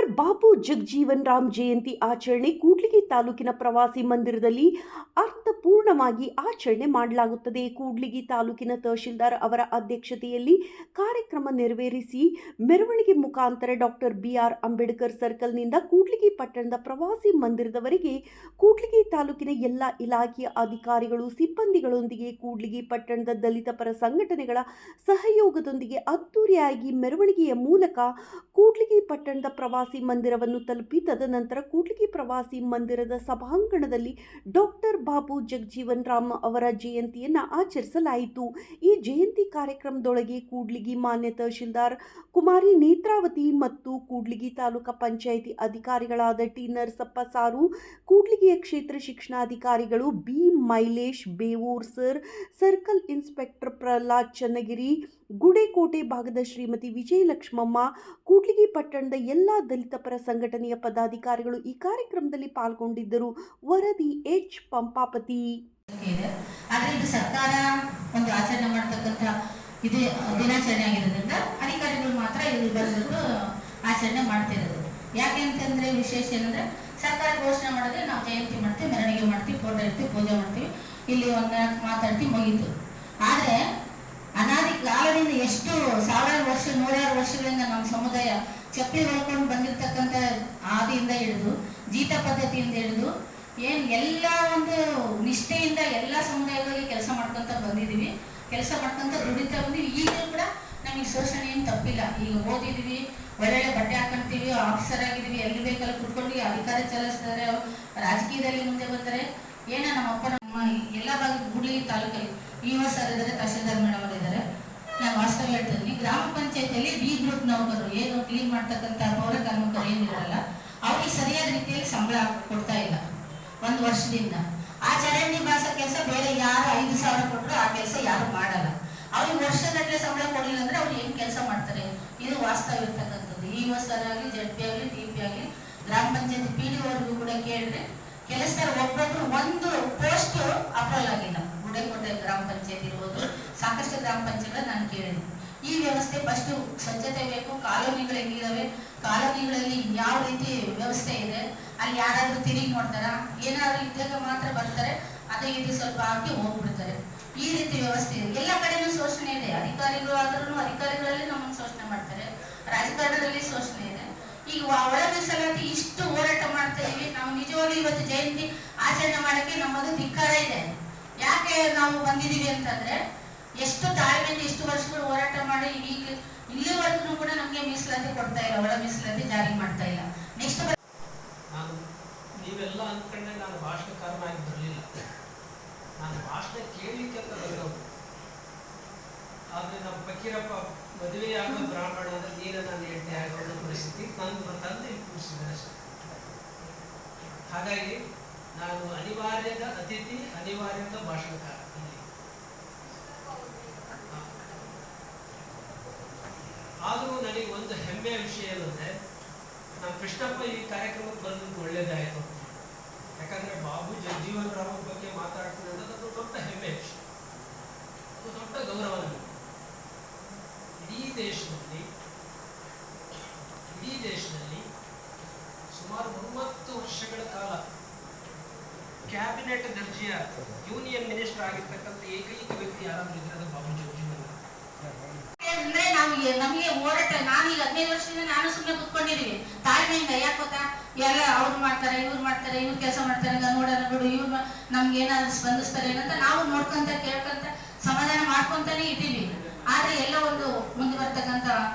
Doctor Babu Jagjivan Ram ಜಯಂತಿ ಆಚರಣೆ ಕೂಡ್ಲಿಗಿ ತಾಲೂಕಿನ ಪ್ರವಾಸಿ ಮಂದಿರದಲ್ಲಿ ಅರ್ಥಪೂರ್ಣವಾಗಿ ಆಚರಣೆ ಮಾಡಲಾಗುತ್ತದೆ. ಕೂಡ್ಲಿಗಿ ತಾಲೂಕಿನ ತಹಶೀಲ್ದಾರ್ ಅವರ ಅಧ್ಯಕ್ಷತೆಯಲ್ಲಿ ಕಾರ್ಯಕ್ರಮ ನೆರವೇರಿಸಿ ಮೆರವಣಿಗೆ ಮುಖಾಂತರ ಡಾಕ್ಟರ್ BR ಅಂಬೇಡ್ಕರ್ ಸರ್ಕಲ್ನಿಂದ ಕೂಡ್ಲಿಗಿ ಪಟ್ಟಣದ ಪ್ರವಾಸಿ ಮಂದಿರದವರೆಗೆ ಕೂಡ್ಲಿಗಿ ತಾಲೂಕಿನ ಎಲ್ಲ ಇಲಾಖೆಯ ಅಧಿಕಾರಿಗಳು ಸಿಬ್ಬಂದಿಗಳೊಂದಿಗೆ ಕೂಡ್ಲಿಗಿ ಪಟ್ಟಣದ ದಲಿತ ಪರ ಸಂಘಟನೆಗಳ ಸಹಯೋಗದೊಂದಿಗೆ ಅದ್ದೂರಿಯಾಗಿ ಮೆರವಣಿಗೆಯ ಮೂಲಕ ಕೂಡ್ಲಿಗಿ ಪಟ್ಟಣದ ಪ್ರವಾಸಿ ಮಂದಿರವನ್ನು ತಲುಪಿ ತದನಂತರ ಕೂಡ್ಲಿಗಿ ಪ್ರವಾಸಿ ಮಂದಿರದ ಸಭಾಂಗಣದಲ್ಲಿ ಡಾಕ್ಟರ್ ಬಾಬು ಜಗಜೀವನ್ ರಾಮ್ ಅವರ ಜಯಂತಿಯನ್ನು ಆಚರಿಸಲಾಯಿತು. ಈ ಜಯಂತಿ ಕಾರ್ಯಕ್ರಮದೊಳಗೆ ಕೂಡ್ಲಿಗಿ ಮಾನ್ಯ ತಹಶೀಲ್ದಾರ್ ಕುಮಾರಿ ನೇತ್ರಾವತಿ ಮತ್ತು ಕೂಡ್ಲಿಗಿ ತಾಲೂಕಾ ಪಂಚಾಯಿತಿ ಅಧಿಕಾರಿಗಳಾದ ಟಿ ನರಸಪ್ಪ ಸಾರು, ಕೂಡ್ಲಿಗಿಯ ಕ್ಷೇತ್ರ ಶಿಕ್ಷಣಾಧಿಕಾರಿಗಳು B Mailesh Bevur sir, circle inspector Prahlad Channagiri, Gudekote ಭಾಗದ ಶ್ರೀಮತಿ ವಿಜಯಲಕ್ಷ್ಮಮ್ಮ, ಕೂಡ್ಲಿಗಿ ಪಟ್ಟಣದ ಎಲ್ಲ ದಲಿತ ಪರ ಸಂಘಟನೆಯ ಪದಾಧಿಕಾರಿಗಳು ಈ ಕಾರ್ಯಕ್ರಮದಲ್ಲಿ ಪಾಲ್ಗೊಂಡಿದ್ದರು. ವರದಿ H ಪಂಪಾಪತಿ. ಇದು ಸರ್ಕಾರ ಒಂದು ಆಚರಣೆ ಮಾಡತಕ್ಕಂಥ ಇದು ದಿನಾಚರಣೆ ಆಗಿರೋದ್ರಿಂದ ಅಧಿಕಾರಿಗಳು ಮಾತ್ರ ಇಲ್ಲಿ ಬಂದ್ಬಿಟ್ಟು ಆಚರಣೆ ಮಾಡ್ತಿರೋದು. ಯಾಕೆ ಅಂತಂದ್ರೆ ವಿಶೇಷ ಏನಂದ್ರೆ ಸರ್ಕಾರ ಘೋಷಣೆ ಮಾಡಿದ್ರೆ ನಾವು ಜಯಂತಿ ಮಾಡ್ತೀವಿ, ಮೆರವಣಿಗೆ ಮಾಡ್ತೀವಿ, ಫೋಟೋ ಇಡ್ತೀವಿ, ಪೂಜೆ ಮಾಡ್ತೀವಿ, ಇಲ್ಲಿ ಒಂದು ಮಾತಾಡ್ತೀವಿ, ಮುಗೀತು. ಆದ್ರೆ ಅನಾದಿ ಕಾಲದಿಂದ ಎಷ್ಟು ಸಾವಿರಾರು ವರ್ಷ ನೂರಾರು ವರ್ಷಗಳಿಂದ ನಮ್ಮ ಸಮುದಾಯ ಚಪ್ಪಲಿ ಹೊಳ್ಕೊಂಡು ಬಂದಿರತಕ್ಕಂಥ ಆದಿಯಿಂದ ಹಿಡಿದು ಜೀತ ಪದ್ಧತಿಯಿಂದ ಹಿಡಿದು ಎಲ್ಲ ಒಂದು ನಿಷ್ಠೆಯಿಂದ ಎಲ್ಲ ಸಮುದಾಯಗಳಿಗೆ ಕೆಲಸ ಮಾಡ್ಕೊಂತ ಬಂದಿದೀವಿ, ಕೆಲಸ ಮಾಡ್ಕೊಂತ ದುಡಿತಾ ಬಂದಿವಿ. ಈಗಲೂ ಕೂಡ ನಮಗೆ ಶೋಷಣೆ ಏನು ತಪ್ಪಿಲ್ಲ. ಈಗ ಓದಿದೀವಿ, ಒಳ್ಳೊಳ್ಳೆ ಬಟ್ಟೆ ಹಾಕೊಂತೀವಿ, ಆಫೀಸರ್ ಆಗಿದೀವಿ, ಎಲ್ಲಿ ಬೇಕಲ್ಲ ಕುತ್ಕೊಂಡು ಅಧಿಕಾರ ಚಲಾಯಿಸ್ತಾರೆ, ರಾಜಕೀಯದಲ್ಲಿ ಮುಂದೆ ಬರ್ತಾರೆ. ನಮ್ಮ ಅಪ್ಪ ನಮ್ಮ ಎಲ್ಲ ಭಾಗ ಕೂಡ್ಲಿಗಿ ತಾಲೂಕಲ್ಲಿ EO ಸರ್ ಇದ್ದಾರೆ, ತಹಶೀಲ್ದಾರ್ ಮೇಡಮ್ ಅವರು ಇದ್ದಾರೆ. ನಾನು ವಾಸ್ತವ ಹೇಳ್ತಿದ್ದೀನಿ, ಗ್ರಾಮ ಪಂಚಾಯತಿಯಲ್ಲಿ B ಗ್ರೂಪ್ ನೌಕರರು ಏನು ಕ್ಲೀನ್ ಮಾಡ್ತಕ್ಕಂಥ ಪೌರ ಕಾರ್ಮಿಕರು ಏನಿರಲ್ಲ ಅವ್ರಿಗೆ ಸರಿಯಾದ ರೀತಿಯಲ್ಲಿ ಸಂಬಳ ಕೊಡ್ತಾ ಇಲ್ಲ ಒಂದು ವರ್ಷದಿಂದ. ಆ ಚರಂಡಿ ಬಾಸ ಕೆಲಸ ಬೇರೆ ಯಾರು 5,000 ಕೊಟ್ಟರು ಆ ಕೆಲಸ ಯಾರು ಮಾಡಲ್ಲ. ಅವ್ರಿಗೆ ವರ್ಷಗಟ್ಟಲೆ ಸಂಬಳ ಕೊಡಲಿಲ್ಲ ಅಂದ್ರೆ ಅವ್ರು ಏನ್ ಕೆಲಸ ಮಾಡ್ತಾರೆ? ಇದು ವಾಸ್ತವ ಇರ್ತಕ್ಕಂಥದ್ದು. EO ಸರ್ ಆಗಲಿ, ZP ಆಗಲಿ, TP ಆಗಲಿ, ಗ್ರಾಮ ಪಂಚಾಯತಿ PDO ಕೂಡ ಕೇಳಿದ್ರೆ ಕೆಲಸದಾರ ಒಬ್ಬೊಬ್ರು ಒಂದು ಪೋಸ್ಟ್ ಅಪ್ರೂವಲ್ ಆಗಿಲ್ಲ. ಗುಡೇಕೋಟೆ ಗ್ರಾಮ ಪಂಚಾಯತ್ ಇರ್ಬೋದು, ಸಾಕಷ್ಟು ಗ್ರಾಮ ಪಂಚಾಯತ್ ನಾನು ಕೇಳಿದೆ. ಈ ವ್ಯವಸ್ಥೆ ಫಸ್ಟ್ ಸ್ವಚ್ಛತೆ ಬೇಕು. ಕಾಲೋನಿಗಳು ಹೆಂಗಿದಾವೆ, ಕಾಲೋನಿಗಳಲ್ಲಿ ಯಾವ ರೀತಿ ವ್ಯವಸ್ಥೆ ಇದೆ, ಅಲ್ಲಿ ಯಾರಾದ್ರೂ ತಿರುಗಿ ನೋಡ್ತಾರ, ಏನಾದ್ರು ಇದ್ದಾಗ ಮಾತ್ರ ಬರ್ತಾರೆ, ಅದೇ ಇದು ಸ್ವಲ್ಪ ಹಾಕಿ ಹೋಗ್ಬಿಡ್ತಾರೆ. ಈ ರೀತಿ ವ್ಯವಸ್ಥೆ ಇದೆ. ಎಲ್ಲ ಕಡೆನೂ ಶೋಷಣೆ ಇದೆ. ಅಧಿಕಾರಿಗಳು ಆದ್ರೂ ಅಧಿಕಾರಿಗಳಲ್ಲಿ ನಮ್ಮನ್ನು ಶೋಷಣೆ ಮಾಡ್ತಾರೆ, ರಾಜಕಾರಣದಲ್ಲಿ ಶೋಷಣೆ ಇದೆ. ಈಗ ಒಳ ಮೀಸಲಾತಿ ಇಷ್ಟು ಹೋರಾಟ ಮಾಡ್ತಾ ಇದೀವಿ. ನಾವು ನಿಜವಾಗ್ಲೂ ಇವತ್ತು ಜಯಂತಿ ಆಚರಣೆ ಮಾಡಕ್ಕೆ ನಮ್ಮದು ಧಿಕ್ಕಾರ ಇದೆ. ಯಾಕೆ ನಾವು ಬಂದಿದೀವಿ ಅಂತಂದ್ರೆ ಎಷ್ಟು ತಾಳ್ಮೆಯಿಂದ ಇಷ್ಟು ವರ್ಷಗಳು ಹೋರಾಟ ಮಾಡಿ ಈಗ ಇಲ್ಲಿವರೆಗೂ ಕೂಡ ನಮ್ಗೆ ಮೀಸಲಾತಿ ಕೊಡ್ತಾ ಇಲ್ಲ, ಒಳ ಮೀಸಲಾತಿ ಜಾರಿ ಮಾಡ್ತಾ ಇಲ್ಲ. ನೆಕ್ಸ್ಟ್ ನೀವೆಲ್ಲ ಅಂದ್ಕೊಂಡೆ ನಾನು ಭಾಷಣಕಾರನಾಗಿ ಬರಲಿಲ್ಲ, ನಾನು ಭಾಷಣ ಕೇಳಲಿಕ್ಕೆ ಅಂತ ಬಂದವರು. ಆದ್ರೆ ನಮ್ಮ ಫಕೀರಪ್ಪ ಮದುವೆ ಆಗೋ ಬ್ರಾಹ್ಮಣ ಅಂದ್ರೆ ನೀನ ನಾನು ಹೆಂಡತಿ ಆಗೋ ಪರಿಸ್ಥಿತಿ ನನ್ನ ತಂದೆ ಕೂರಿಸಿದ್ದಾರೆ. ಹಾಗಾಗಿ ನಾನು ಅನಿವಾರ್ಯದ ಅತಿಥಿ, ಅನಿವಾರ್ಯದ ಭಾಷಣಕಾರ. ಆದರೂ ನನಗೆ ಒಂದು ಹೆಮ್ಮೆಯ ವಿಷಯ ಏನಂದ್ರೆ ನಮ್ಮ ಕೃಷ್ಣಪ್ಪ ಈ ಕಾರ್ಯಕ್ರಮಕ್ಕೆ ಬಂದದ್ದು ಒಳ್ಳೇದಾಯಿತು. ಯಾಕಂದ್ರೆ ಬಾಬು ಜಗಜೀವನ್ ರಾಮ್ ಬಗ್ಗೆ ಮಾತಾಡ್ತೀನಿ ಅನ್ನೋದು ದೊಡ್ಡ ಹೆಮ್ಮೆ ವಿಷಯ, ಅದು ದೊಡ್ಡ ಗೌರವ. ಇಡೀ ದೇಶದಲ್ಲಿ ಸುಮಾರು 30 ವರ್ಷಗಳ ಕಾಲ ಕ್ಯಾಬಿನೆಟ್ ದರ್ಜೆಯ ಯೂನಿಯನ್ ಮಿನಿಸ್ಟರ್ ಆಗಿರ್ತಕ್ಕಂಥ ಏಕೈಕ ವ್ಯಕ್ತಿ ಯಾರಾದ್ರೂ ಇದ್ರೆ ಅದು ಬಾಬು ಜಗಜೀವನ್ ರಾಮ್. ಅಂದ್ರೆ ನಮಗೆ ಹೋರಾಟ, ನಾನು ಈಗ 15 ವರ್ಷದಿಂದ ನಾನು ಸುಮ್ಮನೆ ಕುತ್ಕೊಂಡಿದೀವಿ ತಾಳ್ಮೆಯಿಂದ. ಯಾಕೆ ಗೊತ್ತಾ, ಎಲ್ಲ ಅವ್ರು ಮಾಡ್ತಾರೆ, ಇವ್ರು ಕೆಲಸ ಮಾಡ್ತಾರೆ, ನೋಡೋಣ ಬಿಡು, ಇವ್ರು ನಮ್ಗೆ ಏನಾದ್ರು ಸ್ಪಂದಿಸ್ತಾರೆ ಏನಂತ ನಾವು ನೋಡ್ಕೊಂತ ಕೇಳ್ಕೊಂತ ಸಮಾಧಾನ ಮಾಡ್ಕೊಂತಾನೆ ಇದ್ದೀವಿ. ಆದ್ರೆ ಎಲ್ಲ ಒಂದು ಮುಂದೆ ಬರ್ತಕ್ಕಂಥ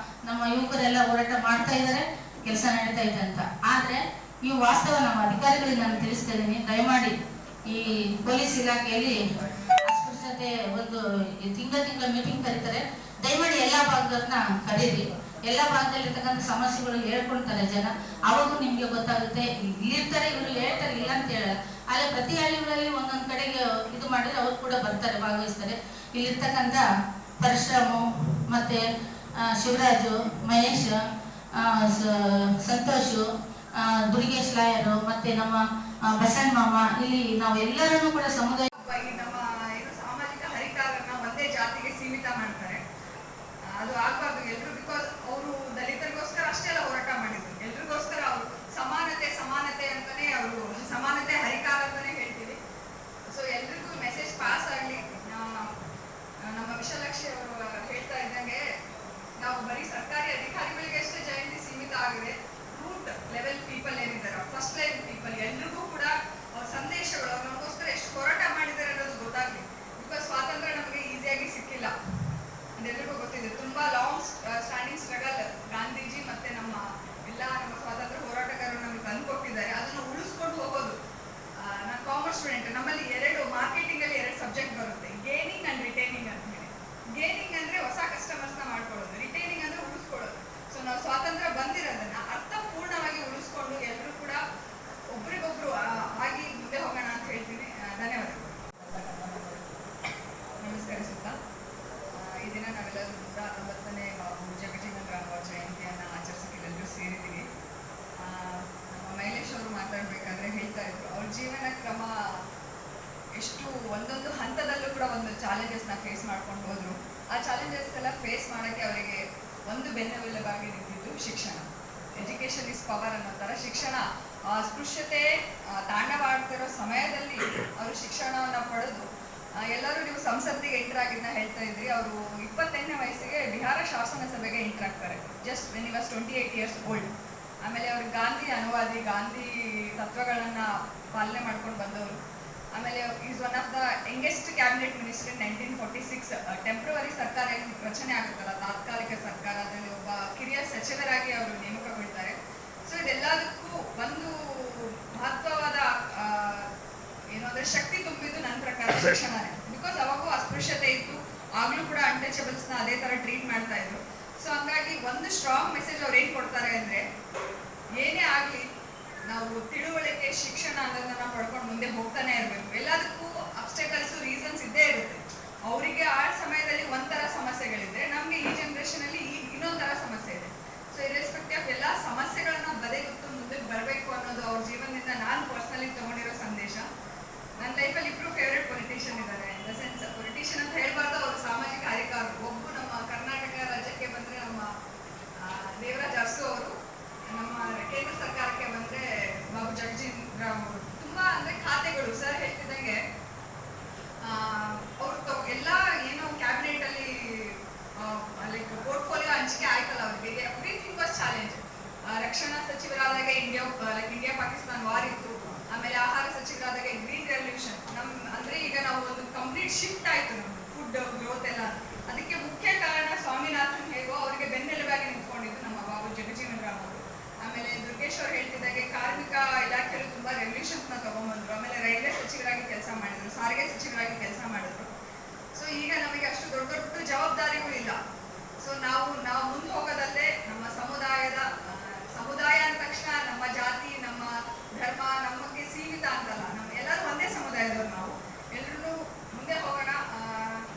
ನಮ್ಮ ಯುವಕರೆಲ್ಲ ಹೋರಾಟ ಮಾಡ್ತಾ ಇದ್ದಾರೆ, ಕೆಲಸ ನಡೀತಾ ಇದೆ ಅಂತ. ಆದ್ರೆ ಈ ವಾಸ್ತವ ನಮ್ಮ ಅಧಿಕಾರಿಗಳಿಗೆ ನಾನು ತಿಳಿಸ್ತಾ ಇದ್ದೀನಿ, ದಯಮಾಡಿ ಈ ಪೊಲೀಸ್ ಇಲಾಖೆಯಲ್ಲಿ ಅಸ್ಪೃಶ್ಯತೆ ಒಂದು ತಿಂಗಳ ಮೀಟಿಂಗ್ ಕರೀತಾರೆ, ದಯಮಾಡಿ ಎಲ್ಲಾ ಭಾಗದವ್ರನ್ನ ಕರೀರಿ. ಎಲ್ಲಾ ಭಾಗದಲ್ಲಿ ಇರ್ತಕ್ಕಂಥ ಸಮಸ್ಯೆಗಳು ಹೇಳ್ಕೊಳ್ತಾರೆ ಜನ, ಅವಾಗೂ ನಿಮ್ಗೆ ಗೊತ್ತಾಗುತ್ತೆ. ಇಲ್ಲಿರ್ತಾರೆ, ಇವ್ರು ಹೇಳ್ತಾರೆ, ಇಲ್ಲ ಅಂತ ಹೇಳಲ್ಲ. ಆದ್ರೆ ಪ್ರತಿ ಹಳ್ಳಿಗಳಲ್ಲಿ ಒಂದೊಂದ್ ಕಡೆಗೆ ಇದು ಮಾಡಿದ್ರೆ ಅವ್ರು ಕೂಡ ಬರ್ತಾರೆ, ಭಾಗವಹಿಸ್ತಾರೆ. ಇಲ್ಲಿರ್ತಕ್ಕಂಥ ಪರಶುರಾಮು, ಮತ್ತೆ ಶಿವರಾಜು, ಮಹೇಶ್, ಸಂತೋಷು, ದುರ್ಗೇಶ್ ಲಾಯರು, ಮತ್ತೆ ನಮ್ಮ ಬಸಣ್ಣ ಮಾಮ, ಇಲ್ಲಿ ನಾವೆಲ್ಲರೂ ಕೂಡ ಸಮುದಾಯ ನಮ್ಮ ಸಾಮಾಜಿಕ ಹರಿಕಾರನ್ನ ಒಂದೇ ಜಾತಿಗೆ ಸೀಮಿತ ಮಾಡ್ತಾರೆ. ಅದು ಆಗಬಾರ್ದು. ಎಲ್ರು ಬಿಕಾಸ್ ಅವರು ದಲಿತರಿಗೋಸ್ಕರ ಅಷ್ಟೆಲ್ಲ ಹೋರಾಟ ಮಾಡಿದ್ರು, ಎಲ್ರಿಗೋಸ್ಕರ ಬೆನ್ನೆಲುಬಾಗಿ ನಿಂತಿದ್ದು ಶಿಕ್ಷಣ. ಎಜುಕೇಶನ್ ಇಸ್ ಪವರ್ ಅನ್ನೋ ಥರ ಶಿಕ್ಷಣ ಅಸ್ಪೃಶ್ಯತೆ ತಾಂಡವಾಡ್ತಿರೋ ಸಮಯದಲ್ಲಿ ಅವರು ಶಿಕ್ಷಣವನ್ನು ಪಡೆದು ಎಲ್ಲರೂ ನೀವು ಸಂಸತ್ತಿಗೆ ಎಂಟರ್ ಆಗಿದ್ನ ಹೇಳ್ತಾ ಇದ್ರಿ. ಅವರು 28ನೇ ವಯಸ್ಸಿಗೆ ಬಿಹಾರ ಶಾಸನ ಸಭೆಗೆ ಎಂಟರ್ ಆಗ್ತಾರೆ, just when he was 28 years old. ಆಮೇಲೆ ಅವ್ರಿಗೆ ಗಾಂಧಿ ಅನುವಾದಿ, ಗಾಂಧಿ ತತ್ವಗಳನ್ನು ಪಾಲನೆ ಮಾಡ್ಕೊಂಡು ಬಂದವರು. ಆಮೇಲೆ is one of the youngest cabinet minister in 1946. Temporary ಸರ್ಕಾರ ಏನು ರಚನೆ ಆಗುತ್ತಲ್ಲ, ತಾತ್ಕಾಲಿಕ ಸರ್ಕಾರ, ಅದರಲ್ಲಿ ಒಬ್ಬ ಕಿರಿಯ ಸಚಿವರಾಗಿ ಅವರು ನೇಮಕಗೊಳ್ತಾರೆ. ಸೊ ಇದೆಲ್ಲದಕ್ಕೂ ಒಂದು ಮಹತ್ವವಾದ ಏನು ಅಂದರೆ ಶಕ್ತಿ ತುಂಬಿದ್ದು ನನ್ನ ಪ್ರಕಾರ ಶಿಕ್ಷಣನೇ. ಬಿಕಾಸ್ ಅವಾಗೂ ಅಸ್ಪೃಶ್ಯತೆ ಇತ್ತು, ಆಗಲೂ ಕೂಡ ಅನ್ಟಚಬಲ್ಸ್ನ ಅದೇ ಥರ ಟ್ರೀಟ್ ಮಾಡ್ತಾ ಇದ್ರು. ಸೊ ಹಂಗಾಗಿ ಒಂದು ಸ್ಟ್ರಾಂಗ್ ಮೆಸೇಜ್ ಅವ್ರು ಏನು ಕೊಡ್ತಾರೆ ಅಂದರೆ, ಏನೇ ಆಗಲಿ ನಾವು ತಿಳುವಳಿಕೆ ಶಿಕ್ಷಣ ಅನ್ನೋದನ್ನ ಪಡ್ಕೊಂಡು ಮುಂದೆ ಹೋಗ್ತಾನೆ ಇರಬೇಕು. ಎಲ್ಲದಕ್ಕೂ ಅಬ್ಸ್ಟಕಲ್ಸು ರೀಸನ್ಸ್ ಇದ್ದೇ ಇರುತ್ತೆ. ಅವರಿಗೆ ಆ ಸಮಯದಲ್ಲಿ ಒಂಥರ ಸಮಸ್ಯೆಗಳಿದೆ, ನಮಗೆ ಈ ಜನ್ರೇಷನಲ್ಲಿ ಇನ್ನೊಂಥರ ಸಮಸ್ಯೆ ಇದೆ. ಸೊ ಇರೆಸ್ಪೆಕ್ಟಿವ್ ಆಫ್ ಎಲ್ಲ ಸಮಸ್ಯೆಗಳನ್ನ ಬದಿಗೊತ್ತು ಮುಂದಕ್ಕೆ ಬರಬೇಕು ಅನ್ನೋದು ಅವ್ರ ಜೀವನದಿಂದ ನಾನು ಪರ್ಸ್ನಲಿ ತಗೊಂಡಿರೋ ಸಂದೇಶ. ನನ್ನ ಲೈಫಲ್ಲಿ ಇಬ್ಬರು ಫೇವ್ರೆಟ್ ಪೊಲಿಟಿಷಿಯನ್ ಇದ್ದಾರೆ. ಇನ್ ದ ಸೆನ್ಸ್ ಪೊಲಿಟಿಷಿಯನ್ ಅಂತ ಹೇಳ್ಬಾರ್ದು, ಅವರು ಸಾಮಾಜಿಕ ಕಾರ್ಯಕರ್ತರು. ಒಬ್ಬರು ನಮ್ಮ ಕರ್ನಾಟಕ ರಾಜ್ಯಕ್ಕೆ ಬಂದರೆ ನಮ್ಮ ದೇವರಾಜ್ ಅರಸು ಅವರು, ನಮ್ಮ ಕೇಂದ್ರ ಸರ್ಕಾರಕ್ಕೆ ಬಂದರೆ ಬಾಬು ಜಗಜೀವನ್ ರಾಮ್ ಅವರು. ತುಂಬ ಅಂದರೆ ಖಾತೆಗಳು ಸರ್ ಹೇಳ್ತಿದ್ದಂಗೆ ಅವರು ಎಲ್ಲ ಏನೋ ಕ್ಯಾಬಿನೆಟಲ್ಲಿ ಲೈಕ್ ಪೋರ್ಟ್ಫೋಲಿಯೋ ಹಂಚಿಕೆ ಆಯ್ತಲ್ಲ ಅವರಿಗೆ, ಎವ್ರಿಥಿಂಗ್ ವಾಸ್ ಚಾಲೆಂಜ್. ರಕ್ಷಣಾ ಸಚಿವರಾದಾಗ ಇಂಡಿಯಾ ಪಾಕಿಸ್ತಾನ ವಾರ್ ಇತ್ತು. ಆಮೇಲೆ ಆಹಾರ ಸಚಿವರಾದಾಗ ಗ್ರೀನ್ ರೆವಲ್ಯೂಷನ್. ಅಂದ್ರೆ ಈಗ ನಾವು ಒಂದು ಕಂಪ್ಲೀಟ್ ಶಿಫ್ಟ್ ಆಯ್ತು ನಮ್ದು ಫುಡ್ ಗ್ರೋತ್ ಎಲ್ಲ. ಅದಕ್ಕೆ ಮುಖ್ಯ ಕಾರಣ ಸ್ವಾಮಿನಾಥನ್ ಹೇಗೋ ಅವರಿಗೆ ಬೆನ್ನೆಲುಬಾಗಿ ನಿಂತ್ಕೊಂಡಿದ್ದು ನಮ್ಮ ಬಾಬು ಜಗಜೀವನ್ ರಾಮ್ ಅವರು. ಆಮೇಲೆ ದುರ್ಗೇಶ್ ಅವರು ಹೇಳ್ತಿದ್ದಾಗೆ ಕಾರ್ಮಿಕ ಇಲಾಖೆಯಲ್ಲಿ ತುಂಬಾ ರೆವಲ್ಯೂಷನ್ಸ್ನ ತಗೊಂಡ್ಬಂದ್ರು. ಆಮೇಲೆ ರೈಲ್ವೆ ಸಚಿವರಾಗಿ ಕೆಲಸ ಮಾಡಿದ್ರು, ಸಾರಿಗೆ ಸಚಿವರಾಗಿ ಕೆಲಸ ಮಾಡಿದ್ರು. ಸೊ ಈಗ ನಮಗೆ ಅಷ್ಟು ದೊಡ್ಡ ದೊಡ್ಡ ಜವಾಬ್ದಾರಿಗಳಿಲ್ಲ.